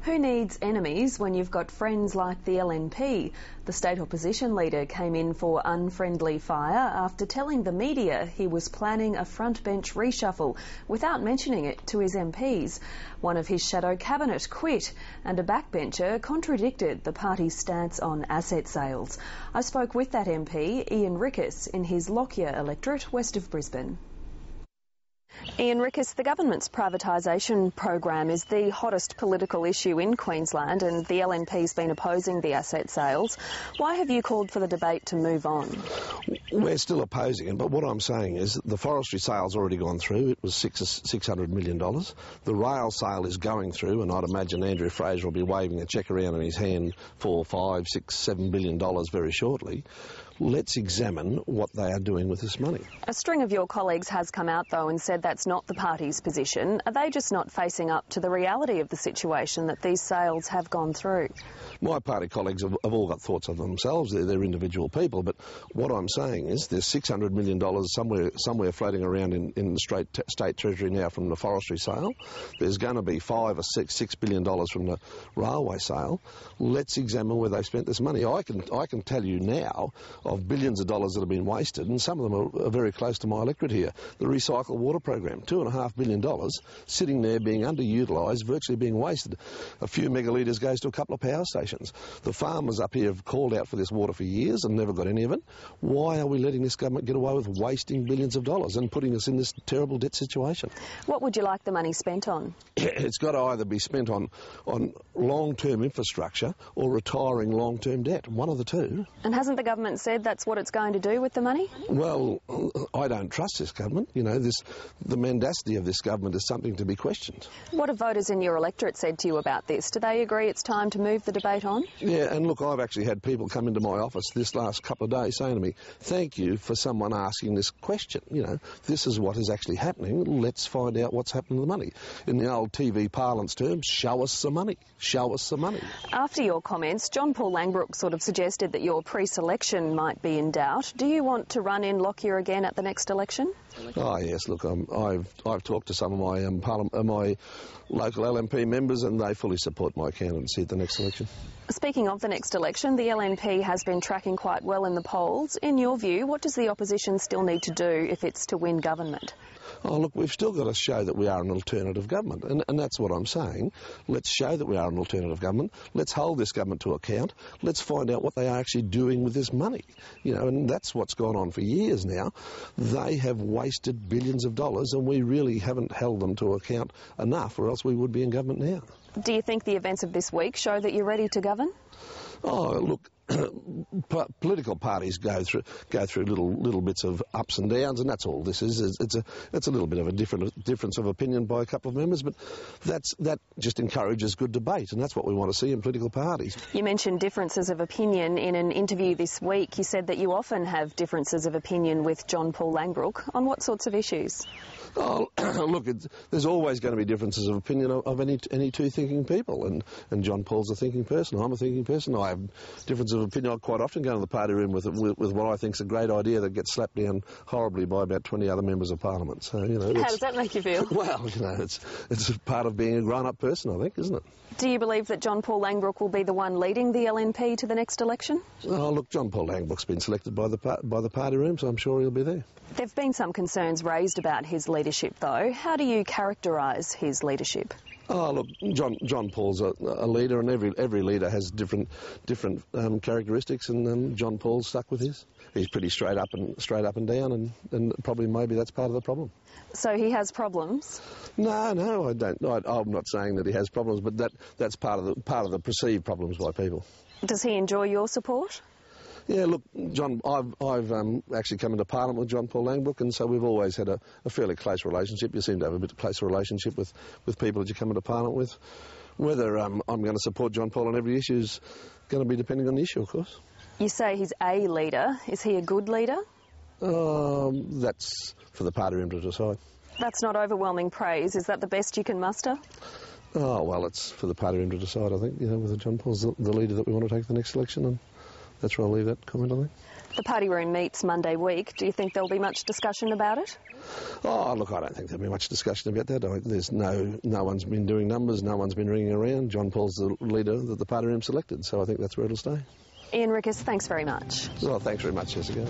Who needs enemies when you've got friends like the LNP? The state opposition leader came in for unfriendly fire after telling the media he was planning a front bench reshuffle without mentioning it to his MPs. One of his shadow cabinet quit and a backbencher contradicted the party's stance on asset sales. I spoke with that MP, Ian Rickus, in his Lockyer electorate west of Brisbane. Ian Rickus, the government's privatisation program is the hottest political issue in Queensland, and the LNP's been opposing the asset sales. Why have you called for the debate to move on? We're still opposing it, but what I'm saying is that the forestry sale's already gone through. It was $600 million. The rail sale is going through, and I'd imagine Andrew Fraser will be waving a cheque around in his hand for $5, $6, $7 billion very shortly. Let's examine what they are doing with this money. A string of your colleagues has come out, though, and said that's not the party's position. Are they just not facing up to the reality of the situation that these sales have gone through? My party colleagues have all got thoughts of themselves. They're individual people, but what I'm saying is there's $600 million somewhere floating around in the state treasury now from the forestry sale. There's going to be $5 or $6 billion from the railway sale. Let's examine where they spent this money. I can tell you now of billions of dollars that have been wasted, and some of them are very close to my electorate here. The recycled water program, $2.5 billion, sitting there being underutilised, virtually being wasted. A few megalitres goes to a couple of power stations. The farmers up here have called out for this water for years and never got any of it. Why are we letting this government get away with wasting billions of dollars and putting us in this terrible debt situation? What would you like the money spent on? It's got to either be spent on long-term infrastructure or retiring long-term debt, one of the two. And hasn't the government said that's what it's going to do with the money? Well, I don't trust this government. You know, the mendacity of this government is something to be questioned. What have voters in your electorate said to you about this? Do they agree it's time to move the debate on? Yeah, and look, I've actually had people come into my office this last couple of days saying to me, thank you for someone asking this question. You know, this is what is actually happening. Let's find out what's happened to the money. In the old TV parlance terms, show us the money. Show us the money. After your comments, John Paul Langbroek sort of suggested that your pre-selection might be in doubt. Do you want to run in Lockyer again at the next election? Oh yes, look, I've talked to some of my my local LNP members, and they fully support my candidacy at the next election. Speaking of the next election, the LNP has been tracking quite well in the polls. In your view, what does the opposition still need to do if it's to win government? Oh, look, we've still got to show that we are an alternative government, and that's what I'm saying. Let's show that we are an alternative government. Let's hold this government to account. Let's find out what they are actually doing with this money. You know, and that's what's gone on for years now. They have wasted billions of dollars, and we really haven't held them to account enough, or else we would be in government now. Do you think the events of this week show that you're ready to govern? Oh, look, political parties go through little bits of ups and downs, and that's all this is. It's a little bit of a difference of opinion by a couple of members, but that just encourages good debate, and that's what we want to see in political parties. You mentioned differences of opinion in an interview this week. You said that you often have differences of opinion with John Paul Langbroek. On what sorts of issues? Oh, look, there's always going to be differences of opinion of any two thinking people, and John Paul's a thinking person, I'm a thinking person. I have differences of opinion. I quite often go to the party room with what I think is a great idea that gets slapped down horribly by about 20 other members of Parliament. So, you know, how does that make you feel? Well, you know, it's part of being a grown-up person, I think, isn't it? Do you believe that John Paul Langbroek will be the one leading the LNP to the next election? Oh, look, John Paul Langbroek's been selected by the party room, so I'm sure he'll be there. There have been some concerns raised about his leadership, though. How do you characterise his leadership? Oh, look, John Paul's a leader, and every leader has different characteristics, and John Paul's stuck with his. He's pretty straight up and down, and probably maybe that's part of the problem. So he has problems? No, I don't. I'm not saying that he has problems, but that's part of the perceived problems by people. Does he enjoy your support? Yeah, look, John, I've actually come into Parliament with John Paul Langbroek, and so we've always had a fairly close relationship. You seem to have a bit closer relationship with people that you come into Parliament with. Whether I'm going to support John Paul on every issue is going to be depending on the issue, of course. You say he's a leader. Is he a good leader? That's for the party room to decide. That's not overwhelming praise. Is that the best you can muster? Oh, well, it's for the party room to decide, I think, you know, whether John Paul's the leader that we want to take the next election, and That's where I'll leave that comment, I think. The party room meets Monday week. Do you think there'll be much discussion about it? Oh, look, I don't think there'll be much discussion about that. There's no one's been doing numbers, no one's been ringing around. John Paul's the leader that the party room selected, so I think that's where it'll stay. Ian Rickers, thanks very much. Well, thanks very much, Jessica.